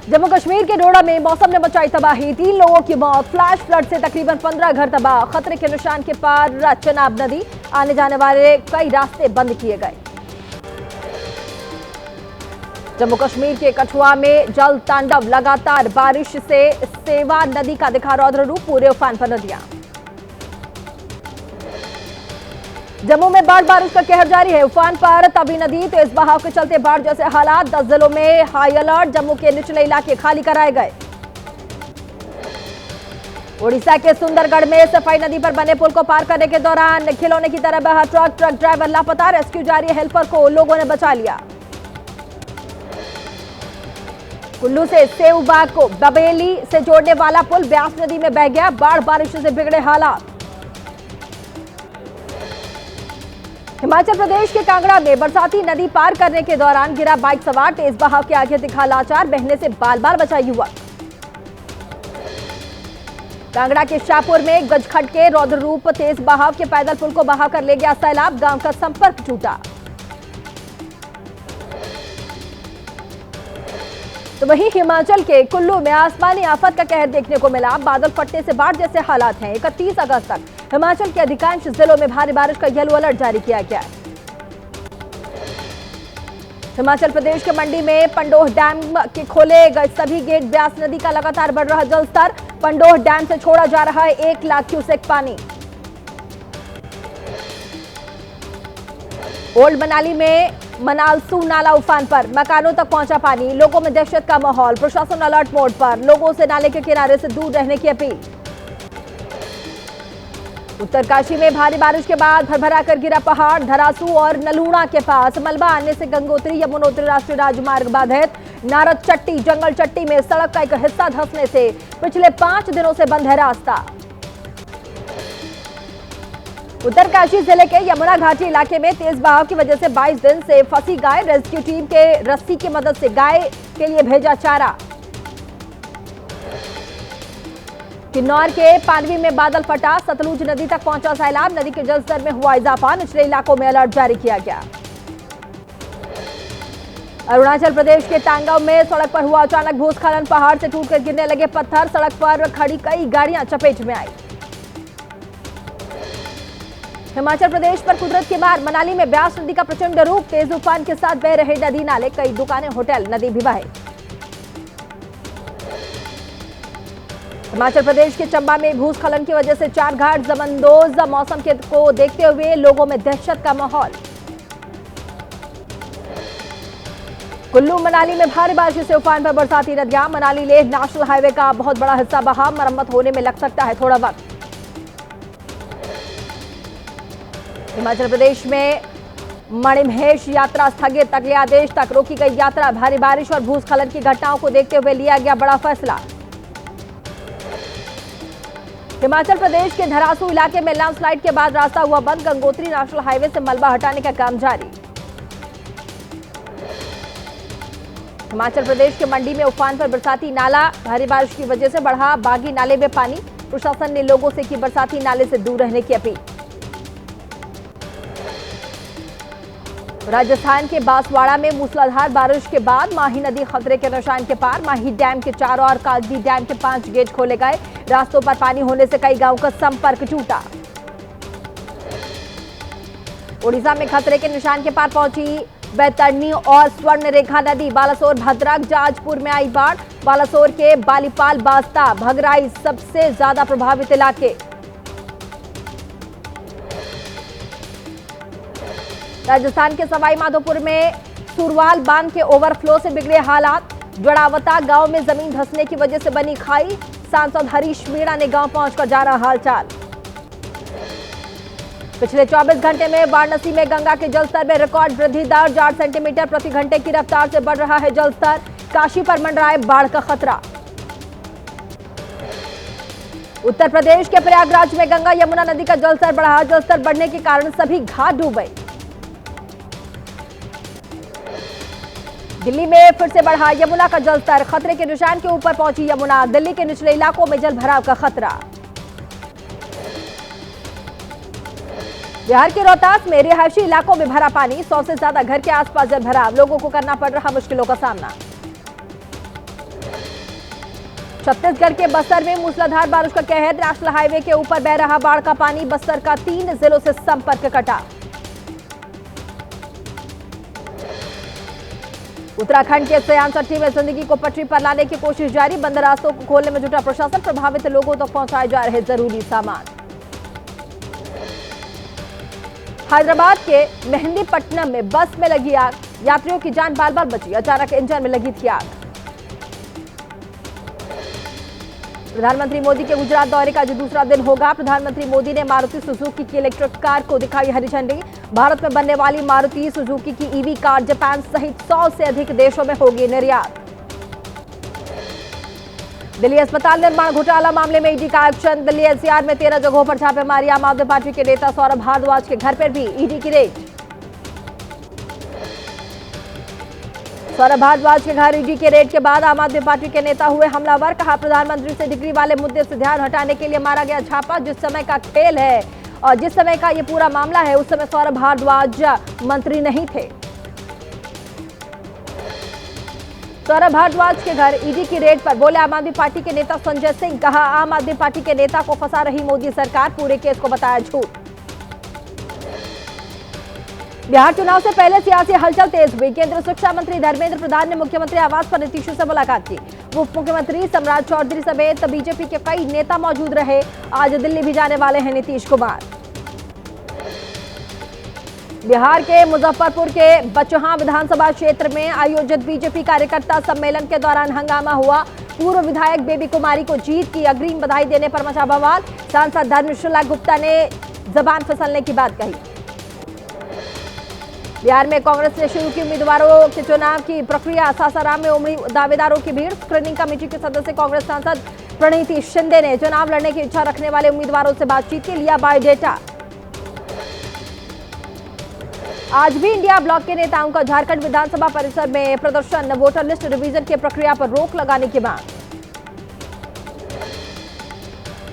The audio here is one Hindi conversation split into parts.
जम्मू कश्मीर के डोडा में मौसम ने मचाई तबाही, 3 लोगों की मौत। फ्लैश फ्लड से तकरीबन 15 घर तबाह। खतरे के निशान के पार चनाब नदी, आने जाने वाले कई रास्ते बंद किए गए। जम्मू कश्मीर के कठुआ में जल तांडव, लगातार बारिश से सेवा नदी का दिखा रौद्र रूप, पूरे उफान पर नदियां। जम्मू में बाढ़ बारिश का कहर जारी है, उफान पर तवी नदी, तेज बहाव के चलते बाढ़ जैसे हालात। 10 जिलों में हाई अलर्ट, जम्मू के निचले इलाके खाली कराए गए। ओडिशा के सुंदरगढ़ में सफाई नदी पर बने पुल को पार करने के दौरान खिलौने की तरह बहा ट्रक ड्राइवर लापता, रेस्क्यू जारी है, हेल्पर को लोगों ने बचा लिया। कुल्लू से सेऊबाग को बबेली से जोड़ने वाला पुल ब्यास नदी में बह गया, बाढ़ बारिश से बिगड़े हालात। हिमाचल प्रदेश के कांगड़ा में बरसाती नदी पार करने के दौरान गिरा बाइक सवार, तेज बहाव के आगे दिखा लाचार, बहने से बाल बाल बचा युवक। कांगड़ा के शाहपुर में गजखड के रौद्र रूप, तेज बहाव के पैदल पुल को बहा कर ले गया सैलाब, गांव का संपर्क टूटा। तो वहीं हिमाचल के कुल्लू में आसमानी आफत का कहर देखने को मिला, बादल फटने से बाढ़ जैसे हालात हैं। 31 अगस्त तक हिमाचल के अधिकांश जिलों में भारी बारिश का येलो अलर्ट जारी किया गया है। हिमाचल प्रदेश के मंडी में पंडोह डैम के खोले गए सभी गेट, ब्यास नदी का लगातार बढ़ रहा जलस्तर। पंडोह डैम से छोड़ा जा रहा है 1 लाख क्यूसेक पानी। ओल्ड मनाली में मनालसू नाला उफान पर, मकानों तक पहुंचा पानी, लोगों में दहशत का माहौल। प्रशासन अलर्ट मोड पर, लोगों से नाले के किनारे से दूर रहने की अपील। उत्तरकाशी में भारी बारिश के बाद भरभरा कर गिरा पहाड़, धरासू और नलूणा के पास मलबा आने से गंगोत्री यमुनोत्री राष्ट्रीय राजमार्ग बाधित। नारद चट्टी जंगल चट्टी में सड़क का एक हिस्सा धंसने से पिछले 5 दिनों से बंद है रास्ता। उत्तरकाशी जिले के यमुना घाटी इलाके में तेज बहाव की वजह से 22 दिन से फंसी गाय, रेस्क्यू टीम के रस्सी की मदद से गाय के लिए भेजा चारा। किन्नौर के पानवी में बादल फटा, सतलुज नदी तक पहुंचा सैलाब, नदी के जलस्तर में हुआ इजाफा, निचले इलाकों में अलर्ट जारी किया गया। अरुणाचल प्रदेश के टांगव में सड़क पर हुआ अचानक भूस्खलन, पहाड़ से टूटकर गिरने लगे पत्थर, सड़क पर खड़ी कई गाड़ियां चपेट में आई। हिमाचल प्रदेश पर कुदरत के मार, मनाली में ब्यास नदी का प्रचंड रूप, तेज उफान के साथ बह रहे नदी नाले, कई दुकानें, होटल, नदी भी बहे। हिमाचल प्रदेश के चंबा में भूस्खलन की वजह से 4 घाट जमंदोज, मौसम को देखते हुए लोगों में दहशत का माहौल। कुल्लू मनाली में भारी बारिश से उफान पर बरसाती नदियां, मनाली लेह नेशनल हाईवे का बहुत बड़ा हिस्सा बहा, मरम्मत होने में लग सकता है थोड़ा वक्त। हिमाचल प्रदेश में मणिमहेश यात्रा स्थगित, अगले आदेश तक रोकी गई यात्रा। भारी बारिश और भूस्खलन की घटनाओं को देखते हुए लिया गया बड़ा फैसला। हिमाचल प्रदेश के धरासू इलाके में लैंडस्लाइड के बाद रास्ता हुआ बंद, गंगोत्री नेशनल हाईवे से मलबा हटाने का काम जारी। हिमाचल प्रदेश के मंडी में उफान पर बरसाती नाला, भारी बारिश की वजह से बढ़ा बागी नाले में पानी, प्रशासन ने लोगों से की बरसाती नाले से दूर रहने की अपील। राजस्थान के बांसवाड़ा में मूसलाधार बारिश के बाद माही नदी खतरे के निशान के पार, माही डैम के चारों ओर, कागदी डैम के 5 गेट खोले गए, रास्तों पर पानी होने से कई गांवों का संपर्क टूटा। ओडिशा में खतरे के निशान के पार पहुंची बैतरणी और स्वर्ण रेखा नदी, बालासोर, भद्रक, जाजपुर में आई बाढ़, बालासोर के बालीपाल, बास्ता, भगराई सबसे ज्यादा प्रभावित इलाके। राजस्थान के सवाई माधोपुर में सुरवाल बांध के ओवरफ्लो से बिगड़े हालात, जड़ावता गांव में जमीन धंसने की वजह से बनी खाई, सांसद हरीश मीणा ने गांव पहुंचकर जाना हालचाल। पिछले 24 घंटे में वाराणसी में गंगा के जलस्तर में रिकॉर्ड वृद्धि दर्ज, 8 सेंटीमीटर प्रति घंटे की रफ्तार से बढ़ रहा है जलस्तर, काशी पर मंडराए बाढ़ का खतरा। उत्तर प्रदेश के प्रयागराज में गंगा यमुना नदी का जलस्तर बढ़ा, जलस्तर बढ़ने के कारण सभी घाट डूबे। दिल्ली में फिर से बढ़ा यमुना का जलस्तर, खतरे के निशान के ऊपर पहुंची यमुना, दिल्ली के निचले इलाकों में जल भराव का खतरा। बिहार के रोहतास में रिहायशी इलाकों में भरा पानी, 100 से ज्यादा घर के आसपास जल भराव, लोगों को करना पड़ रहा मुश्किलों का सामना। छत्तीसगढ़ के बस्तर में मूसलाधार बारिश का कहर, नेशनल हाईवे के ऊपर बह रहा बाढ़ का पानी, बस्तर का 3 जिलों से संपर्क कटा। उत्तराखंड के सयानचट्टी में जिंदगी को पटरी पर लाने की कोशिश जारी, बंद रास्तों को खोलने में जुटा प्रशासन, प्रभावित लोगों तक पहुंचाए जा रहे जरूरी सामान। हैदराबाद के मेहंदीपट्टनम में बस में लगी आग, यात्रियों की जान बाल बाल बची, अचानक इंजन में लगी थी आग। प्रधानमंत्री मोदी के गुजरात दौरे का आज दूसरा दिन होगा। प्रधानमंत्री मोदी ने मारुति सुजुकी की इलेक्ट्रिक कार को दिखाई हरी झंडी। भारत में बनने वाली मारुति सुजुकी की ईवी कार जापान सहित 100 से अधिक देशों में होगी निर्यात। दिल्ली अस्पताल निर्माण घोटाला मामले में ईडी का एक्शन, दिल्ली एनसीआर में 13 जगहों पर छापेमारी, आम आदमी पार्टी के नेता सौरभ भारद्वाज के घर पर भी ईडी की रेड। सौरभ भारद्वाज के घर ईडी के रेड के बाद आम आदमी पार्टी के नेता हुए हमलावर, कहा प्रधानमंत्री से डिग्री वाले मुद्दे से ध्यान हटाने के लिए मारा गया छापा। जिस समय का खेल है और जिस समय का ये पूरा मामला है उस समय सौरभ भारद्वाज मंत्री नहीं थे। सौरभ भारद्वाज के घर ईडी की रेड पर बोले आम आदमी पार्टी के नेता संजय सिंह, कहा आम आदमी पार्टी के नेता को फंसा रही मोदी सरकार, पूरे केस को बताया झूठ। बिहार चुनाव से पहले सियासी हलचल तेज हुई, केंद्रीय शिक्षा मंत्री धर्मेंद्र प्रधान ने मुख्यमंत्री आवास पर नीतीश से मुलाकात की। उप मुख्यमंत्री सम्राट चौधरी समेत बीजेपी के कई नेता मौजूद रहे। आज दिल्ली भी जाने वाले हैं नीतीश कुमार। बिहार के मुजफ्फरपुर के बचहा विधानसभा क्षेत्र में आयोजित बीजेपी कार्यकर्ता सम्मेलन के दौरान हंगामा हुआ। पूर्व विधायक बेबी कुमारी को जीत की अग्रिम बधाई देने पर मचा बवाल। सांसद धर्मशाला गुप्ता ने जबान फिसलने की बात कही। बिहार में कांग्रेस ने शुरू की उम्मीदवारों के चुनाव की प्रक्रिया, सासाराम में उमड़ी दावेदारों की भीड़। स्क्रीनिंग कमेटी के सदस्य कांग्रेस सांसद प्रणीति शिंदे ने चुनाव लड़ने की इच्छा रखने वाले उम्मीदवारों से बातचीत के लिया बायोडेटा। आज भी इंडिया ब्लॉक के नेताओं का झारखंड विधानसभा परिसर में प्रदर्शन, वोटर लिस्ट रिवीजन की प्रक्रिया पर रोक लगाने की मांग।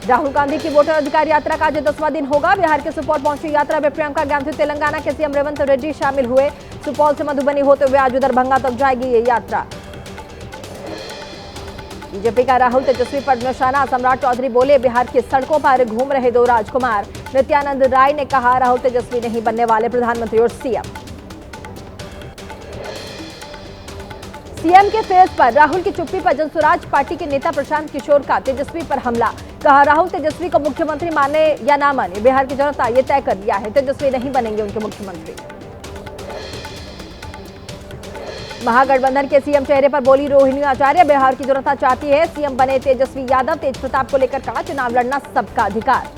राहुल गांधी की वोटर अधिकार यात्रा का आज 10वां दिन होगा। बिहार के सुपौल पहुंची यात्रा में प्रियंका गांधी, तेलंगाना के सीएम रेवंत रेड्डी शामिल हुए। सुपौल से मधुबनी होते हुए आज दरभंगा तक जाएगी ये यात्रा। बीजेपी का राहुल तेजस्वी पर निशाना, सम्राट चौधरी बोले बिहार की सड़कों पर घूम रहे दो राजकुमार। नित्यानंद राय ने कहा राहुल तेजस्वी नहीं बनने वाले प्रधानमंत्री और सीएम। सीएम के फेस पर राहुल की चुप्पी पर जनसुराज पार्टी के नेता प्रशांत किशोर का तेजस्वी पर हमला, कहा राहुल तेजस्वी को मुख्यमंत्री माने या ना माने, बिहार की जनता ये तय कर लिया है, तेजस्वी नहीं बनेंगे उनके मुख्यमंत्री। महागठबंधन के सीएम चेहरे पर बोली रोहिणी आचार्य, बिहार की जनता चाहती है सीएम बने तेजस्वी यादव। तेज प्रताप को लेकर कहा चुनाव लड़ना सबका अधिकार।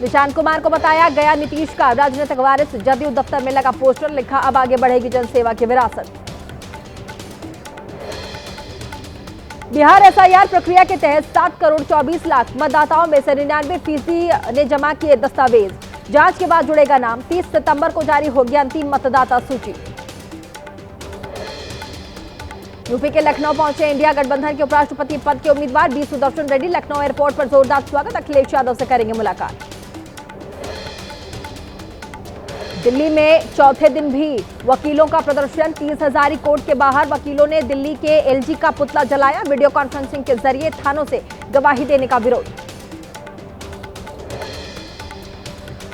निशांत कुमार को बताया गया नीतीश का राजनीतिक वारिस, जदयू दफ्तर में लगा पोस्टर, लिखा अब आगे बढ़ेगी जनसेवा की विरासत। बिहार एसआईआर प्रक्रिया के तहत 7 करोड़ 24 लाख मतदाताओं में से 99% ने जमा किए दस्तावेज। जांच के बाद जुड़ेगा नाम। 30 सितंबर को जारी होगी अंतिम मतदाता सूची। यूपी के लखनऊ पहुंचे इंडिया गठबंधन के उपराष्ट्रपति पद के उम्मीदवार बी सुदर्शन रेड्डी। लखनऊ एयरपोर्ट पर जोरदार स्वागत, अखिलेश यादव से करेंगे मुलाकात। दिल्ली में चौथे दिन भी वकीलों का प्रदर्शन, 30 हजारी कोर्ट के बाहर वकीलों ने दिल्ली के एलजी का पुतला जलाया। वीडियो कॉन्फ्रेंसिंग के जरिए थानों से गवाही देने का विरोध।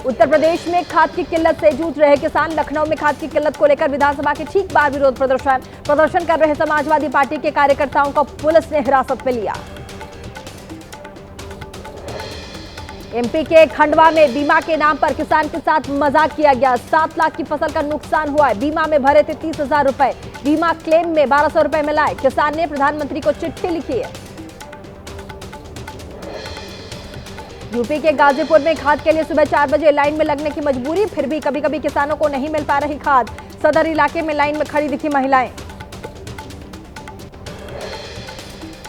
उत्तर प्रदेश में खाद की किल्लत से जूझ रहे किसान, लखनऊ में खाद की किल्लत को लेकर विधानसभा के ठीक बाहर विरोध प्रदर्शन कर रहे समाजवादी पार्टी के कार्यकर्ताओं को पुलिस ने हिरासत में लिया। एमपी के खंडवा में बीमा के नाम पर किसान के साथ मजाक किया गया। 7 लाख की फसल का नुकसान हुआ है, बीमा में भरे थे 30,000 रुपए, बीमा क्लेम में 1200 रुपए मिलाए। किसान ने प्रधानमंत्री को चिट्ठी लिखी है। यूपी के गाजीपुर में खाद के लिए सुबह 4 बजे लाइन में लगने की मजबूरी, फिर भी कभी कभी किसानों को नहीं मिल पा रही खाद। सदर इलाके में लाइन में खड़ी दिखी महिलाएं।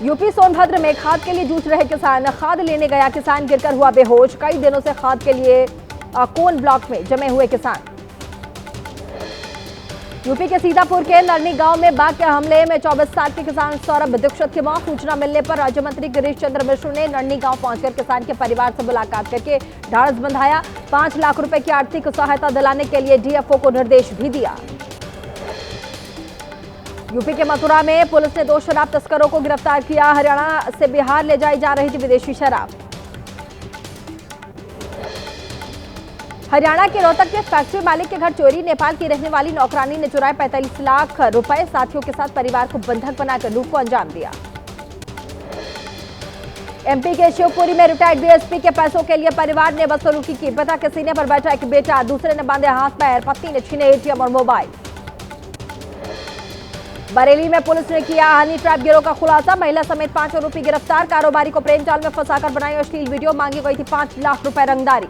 यूपी सोनभद्र में खाद के लिए जूझ रहे किसान, खाद लेने गया किसान गिरकर हुआ बेहोश। कई दिनों से खाद के लिए कोन ब्लॉक में जमे हुए किसान। यूपी के सीतापुर के नरनी गांव में बाघ के हमले में 24 साल के किसान सौरभ दीक्षित की मौत। सूचना मिलने पर राज्य मंत्री गिरीश चंद्र मिश्र ने नरनी गांव पहुंचकर किसान के परिवार से मुलाकात करके ढाढ़स बंधाया। 5 लाख रुपए की आर्थिक सहायता दिलाने के लिए डीएफओ को निर्देश भी दिया। यूपी के मथुरा में पुलिस ने 2 शराब तस्करों को गिरफ्तार किया। हरियाणा से बिहार ले जाई जा रही थी विदेशी शराब। हरियाणा के रोहतक में फैक्ट्री मालिक के घर चोरी। नेपाल की रहने वाली नौकरानी ने चुराए 45 लाख रुपए। साथियों के साथ परिवार को बंधक बनाकर लूट को अंजाम दिया। एमपी के शिवपुरी में रिटायर्ड डीएसपी के पैसों के लिए परिवार ने बदसलूकी की। पिता के सीने पर बैठा एक बेटा, दूसरे ने बांधे हाथ पैर। पत्नी ने छीने एटीएम और मोबाइल। बरेली में पुलिस ने किया हनी ट्रैप गिरोह का खुलासा। महिला समेत 5 आरोपी गिरफ्तार। कारोबारी को प्रेम जाल में फंसाकर बनाई अश्लील वीडियो। मांगी गई थी 5 लाख रुपए रंगदारी।